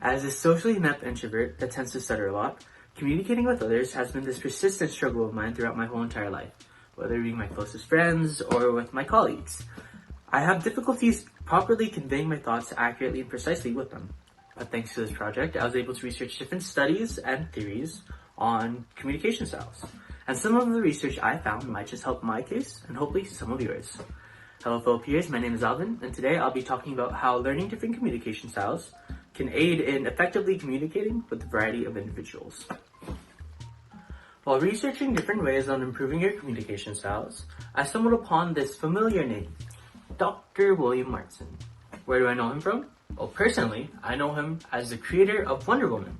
As a socially inept introvert that tends to stutter a lot, communicating with others has been this persistent struggle of mine throughout my whole entire life, whether it be my closest friends or with my colleagues. I have difficulties properly conveying my thoughts accurately and precisely with them. But thanks to this project, I was able to research different studies and theories on communication styles. And some of the research I found might just help my case and hopefully some of yours. Hello fellow peers, my name is Alvin, and today I'll be talking about how learning different communication styles can aid in effectively communicating with a variety of individuals. While researching different ways on improving your communication styles, I stumbled upon this familiar name, Dr. William Martin. Where do I know him from? Well, personally, I know him as the creator of Wonder Woman.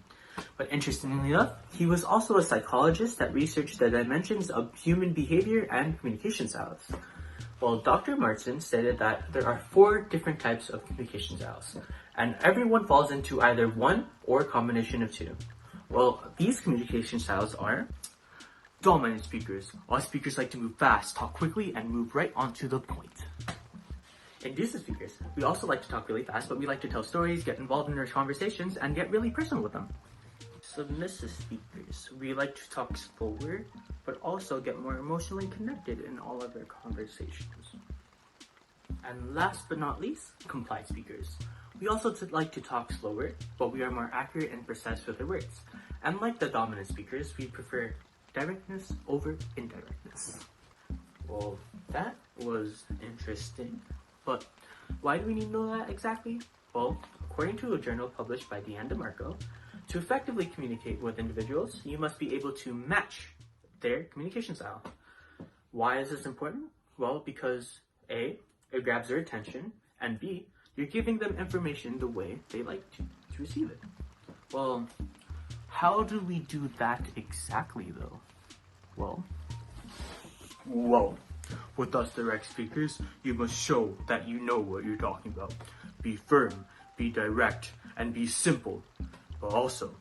But interestingly enough, he was also a psychologist that researched the dimensions of human behavior and communication styles. Well, Dr. Martin stated that there are 4 different types of communication styles, and everyone falls into either one or a combination of 2. Well, these communication styles are dominant speakers. All speakers like to move fast, talk quickly, and move right on to the point. Inducive speakers. We also like to talk really fast, but we like to tell stories, get involved in their conversations, and get really personal with them. Submissive speakers. We like to talk slower, but also get more emotionally connected in all of our conversations. And last but not least, compliant speakers. We also like to talk slower, but we are more accurate and precise with our words. And like the dominant speakers, we prefer directness over indirectness. Well, that was interesting, but why do we need to know that exactly? Well, according to a journal published by Deanne DeMarco, to effectively communicate with individuals, you must be able to match their communication style. Why is this important? Well, because A, it grabs their attention, and B, you're giving them information the way they like to receive it. Well, how do we do that exactly though? Well, with us direct speakers, you must show that you know what you're talking about. Be firm, be direct, and be simple, but also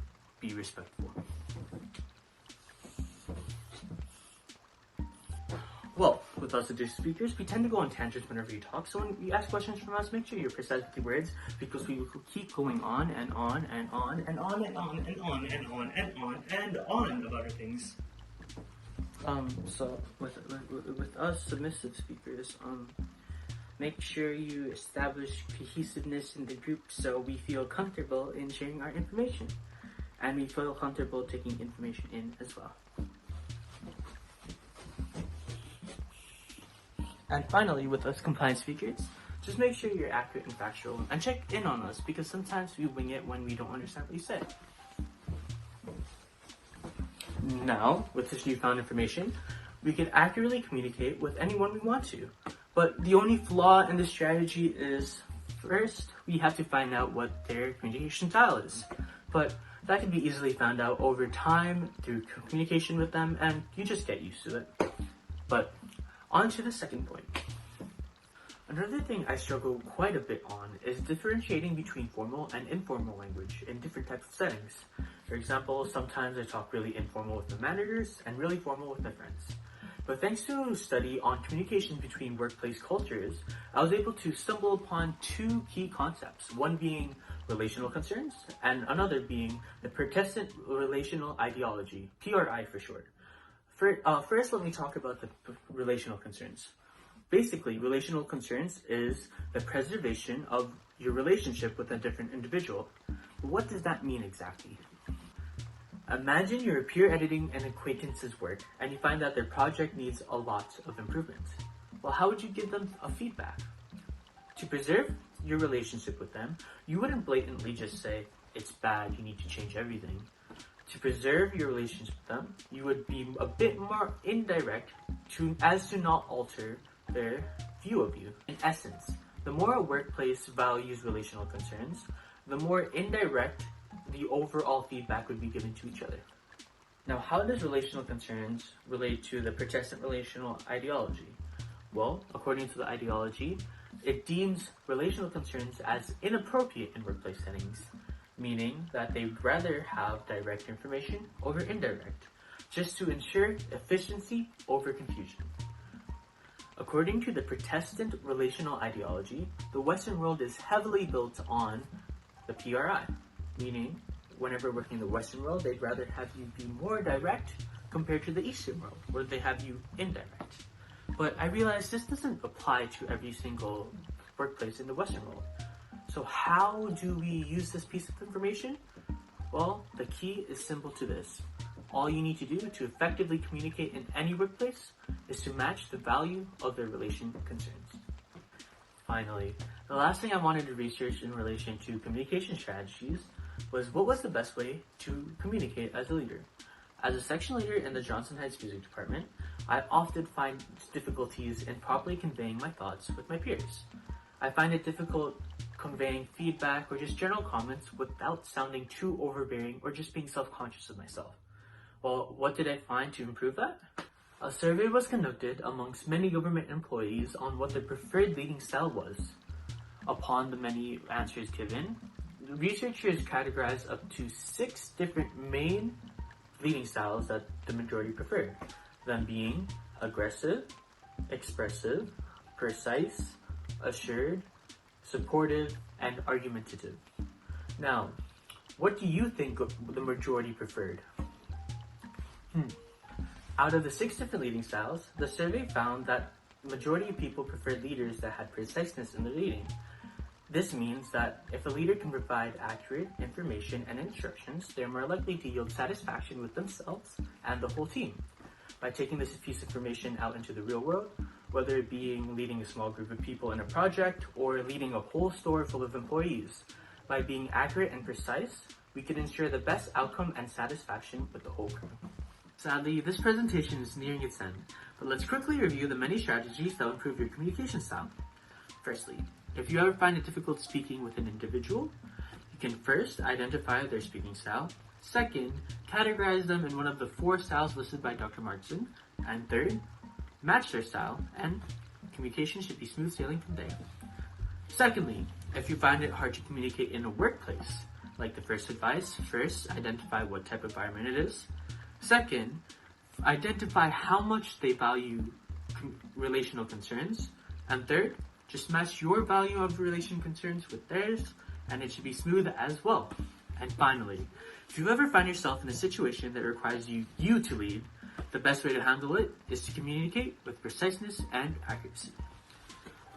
be respectful. Well, with us direct speakers, we tend to go on tangents whenever you talk, so when you ask questions from us, make sure you're precise with your words, because we will keep going on and on and on and on and on and on and on and on and on about our things. So with us submissive speakers, make sure you establish cohesiveness in the group so we feel comfortable in sharing our information, and we feel comfortable taking information in as well. And finally, with us compliant speakers, just make sure you're accurate and factual, and check in on us, because sometimes we wing it when we don't understand what you said. Now, with this newfound information, we can accurately communicate with anyone we want to. But the only flaw in this strategy is, first, we have to find out what their communication style is. But that can be easily found out over time through communication with them, and you just get used to it. But on to the second point. Another thing I struggle quite a bit on is differentiating between formal and informal language in different types of settings. For example, sometimes I talk really informal with my managers and really formal with my friends. But thanks to a study on communication between workplace cultures, I was able to stumble upon 2 key concepts, one being relational concerns and another being the persistent relational ideology, PRI for short. First, let me talk about the relational concerns. Basically, relational concerns is the preservation of your relationship with a different individual. What does that mean exactly? Imagine you're peer editing an acquaintance's work and you find that their project needs a lot of improvement. Well, how would you give them a feedback? To preserve your relationship with them, you wouldn't blatantly just say, it's bad, you need to change everything. To preserve your relationship with them, you would be a bit more indirect as to not alter their view of you. In essence, the more a workplace values relational concerns, the more indirect the overall feedback would be given to each other. Now, how does relational concerns relate to the persistent relational ideology? Well, according to the ideology, it deems relational concerns as inappropriate in workplace settings, meaning that they'd rather have direct information over indirect, just to ensure efficiency over confusion. According to the Protestant relational ideology, the Western world is heavily built on the PRI, meaning whenever working in the Western world, they'd rather have you be more direct compared to the Eastern world, where they have you indirect. But I realized this doesn't apply to every single workplace in the Western world. So how do we use this piece of information? Well, the key is simple to this. All you need to do to effectively communicate in any workplace is to match the value of their relation concerns. Finally, the last thing I wanted to research in relation to communication strategies was what was the best way to communicate as a leader. As a section leader in the Johnson Heights Music Department, I often find difficulties in properly conveying my thoughts with my peers. I find it difficult conveying feedback or just general comments without sounding too overbearing or just being self-conscious of myself. Well, what did I find to improve that? A survey was conducted amongst many government employees on what their preferred leading style was. Upon the many answers given, the researchers categorized up to 6 different main leading styles that the majority preferred, them being aggressive, expressive, precise, assured, supportive, and argumentative. Now, what do you think the majority preferred? Out of the 6 different leading styles, the survey found that the majority of people preferred leaders that had preciseness in their leading. This means that if a leader can provide accurate information and instructions, they're more likely to yield satisfaction with themselves and the whole team. By taking this piece of information out into the real world, whether it being leading a small group of people in a project or leading a whole store full of employees, by being accurate and precise, we can ensure the best outcome and satisfaction with the whole crew. Sadly, this presentation is nearing its end, but let's quickly review the many strategies that will improve your communication style. Firstly, if you ever find it difficult speaking with an individual, you can first identify their speaking style. Second, categorize them in one of the 4 styles listed by Dr. Martin. And third, match their style, and communication should be smooth sailing from there. Secondly, if you find it hard to communicate in a workplace, like the first advice, first identify what type of environment it is. Second, identify how much they value relational concerns. And third, just match your value of relation concerns with theirs, and it should be smooth as well. And finally, if you ever find yourself in a situation that requires you to lead, the best way to handle it is to communicate with preciseness and accuracy.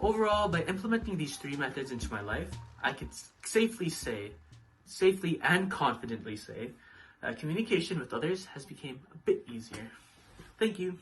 Overall, by implementing these 3 methods into my life, I can safely and confidently say, that communication with others has become a bit easier. Thank you.